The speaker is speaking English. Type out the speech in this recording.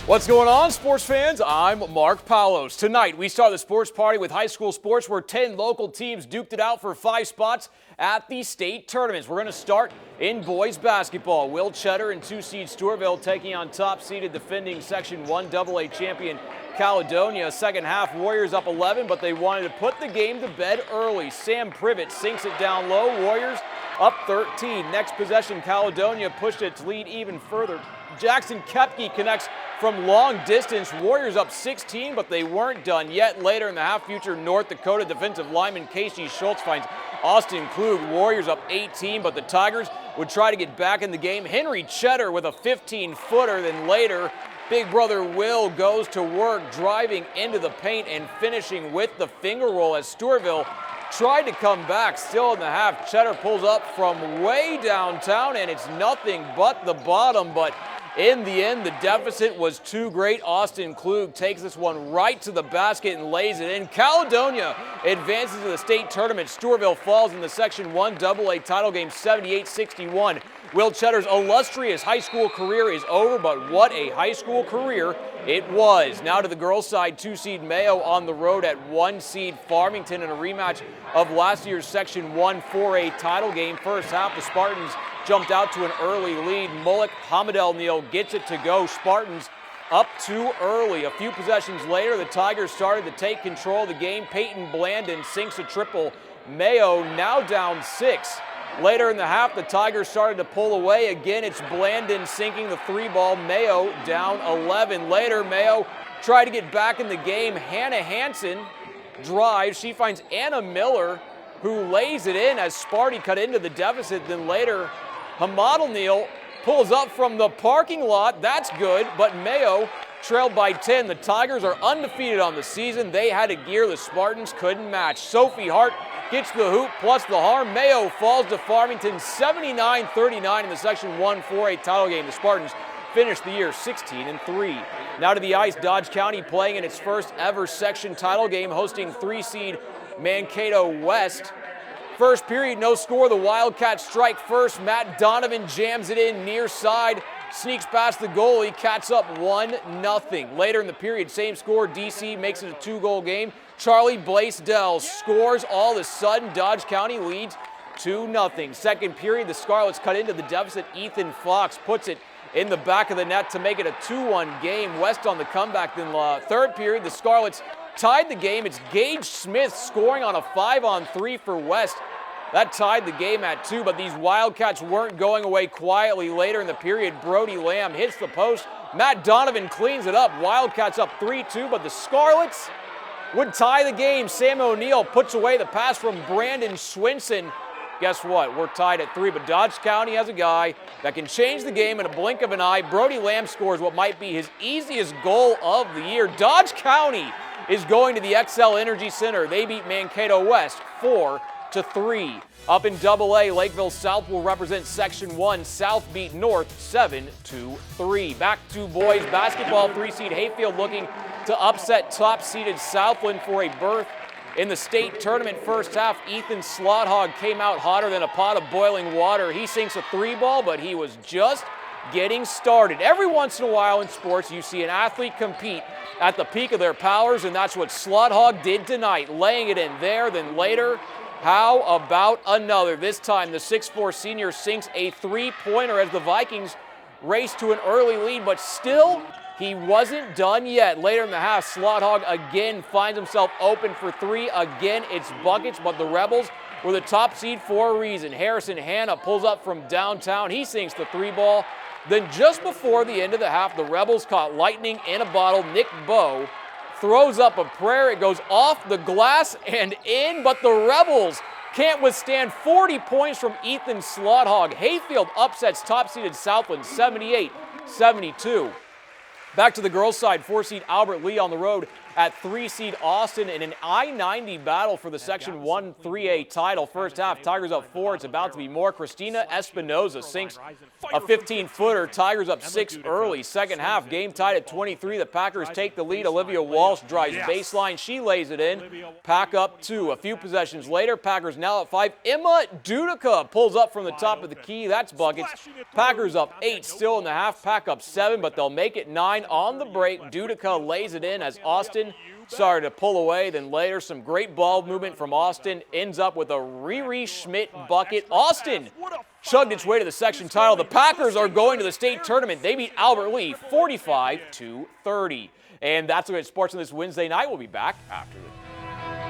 What's going on, sports fans? I'm Mark Paulos. Tonight, we start the sports party with high school sports where 10 local teams duked it out for 5 spots at the state tournaments. We're going to start in boys basketball. Will Cheddar and 2-seed Stewartville taking on top-seeded defending Section 1 AA champion Caledonia. Second half, Warriors up 11, but they wanted to put the game to bed early. Sam Privet sinks it down low. Warriors up 13. Next possession, Caledonia pushed its lead even further. Jackson Kepke connects from long distance. Warriors up 16, but they weren't done yet. Later in the half, future North Dakota defensive lineman Casey Schultz finds Austin Klug. Warriors up 18, but the Tigers would try to get back in the game. Henry Cheddar with a 15-footer. Then later, big brother Will goes to work, driving into the paint and finishing with the finger roll as Stewartville tried to come back. Still in the half, Cheddar pulls up from way downtown, and it's nothing but the bottom. But in the end, the deficit was too great. Austin Klug takes this one right to the basket and lays it in. Caledonia advances to the state tournament. Stewartville falls in the Section 1 AA title game 78-61. Will Cheddar's illustrious high school career is over, but what a high school career it was. Now to the girls' side, 2-seed Mayo on the road at 1-seed Farmington in a rematch of last year's Section 1 4A title game. First half, the Spartans jumped out to an early lead. Mullick Hamadel Neal gets it to go. Spartans up too early. A few possessions later, the Tigers started to take control of the game. Peyton Blandon sinks a triple. Mayo now down 6. Later in the half, the Tigers started to pull away. Again, it's Blandon sinking the 3-ball. Mayo down 11. Later, Mayo tried to get back in the game. Hannah Hansen drives. She finds Anna Miller, who lays it in as Sparty cut into the deficit. Then later, Hamadel Neal pulls up from the parking lot. That's good, but Mayo trailed by 10. The Tigers are undefeated on the season. They had a gear the Spartans couldn't match. Sophie Hart gets the hoop plus the harm. Mayo falls to Farmington 79-39 in the Section 1 4A title game. The Spartans finished the year 16-3. Now to the ice, Dodge County playing in its first ever section title game, hosting 3-seed Mankato West. First period, no score. The Wildcats strike first. Matt Donovan jams it in near side, sneaks past the goalie, Cats up 1-0. Later in the period, same score. DC makes it a 2-goal game. Charlie Blaisdell scores. All of a sudden, Dodge County leads 2-0. Second period, the Scarlets cut into the deficit. Ethan Fox puts it in the back of the net to make it a 2-1 game. West on the comeback. Then third period, the Scarlets tied the game. It's Gage Smith scoring on a 5-on-3 for West. That tied the game at 2, but these Wildcats weren't going away quietly. Later in the period, Brody Lamb hits the post. Matt Donovan cleans it up. Wildcats up 3-2, but the Scarlets would tie the game. Sam O'Neill puts away the pass from Brandon Swinson. Guess what? We're tied at 3, but Dodge County has a guy that can change the game in a blink of an eye. Brody Lamb scores what might be his easiest goal of the year. Dodge County is going to the XL Energy Center. They beat Mankato West 4-3. Up in AA, Lakeville South will represent Section 1. South beat North 7-3. Back to boys basketball. 3-seed Hayfield looking to upset top-seeded Southland for a berth in the state tournament. First half, Ethan Slothog came out hotter than a pot of boiling water. He sinks a 3-ball, but he was just getting started. Every once in a while in sports, you see an athlete compete at the peak of their powers, and that's what Slothog did tonight, laying it in there. Then later, how about another? This time, the 6'4 senior sinks a 3-pointer as the Vikings race to an early lead, but still, he wasn't done yet. Later in the half, Slothog again finds himself open for 3. Again, it's buckets, but the Rebels were the top seed for a reason. Harrison Hanna pulls up from downtown. He sinks the 3-ball. Then just before the end of the half, the Rebels caught lightning in a bottle. Nick Bowe throws up a prayer. It goes off the glass and in, but the Rebels can't withstand 40 points from Ethan Slothog. Hayfield upsets top-seeded Southland 78-72. Back to the girls' side, 4-seed Albert Lee on the road at 3 seed Austin in an I-90 battle for the Section 1 3A title. First half, Tigers up 4. It's about to be more. Christina Espinoza sinks a 15-footer. Tigers up 6 early. Second half, game tied at 23. The Packers take the lead. Olivia Walsh drives baseline. She lays it in. Pack up 2. A few possessions later, Packers now at 5. Emma Dudica pulls up from the top of the key. That's buckets. Packers up 8 still in the half. Pack up 7, but they'll make it 9 on the break. Dudica lays it in as Austin started to pull away. Then later, some great ball movement from Austin ends up with a Riri Schmidt bucket. Austin chugged its way to the section title. The Packers are going to the state tournament. They beat Albert Lee 45-30. And that's what it's sports on this Wednesday night. We'll be back after this.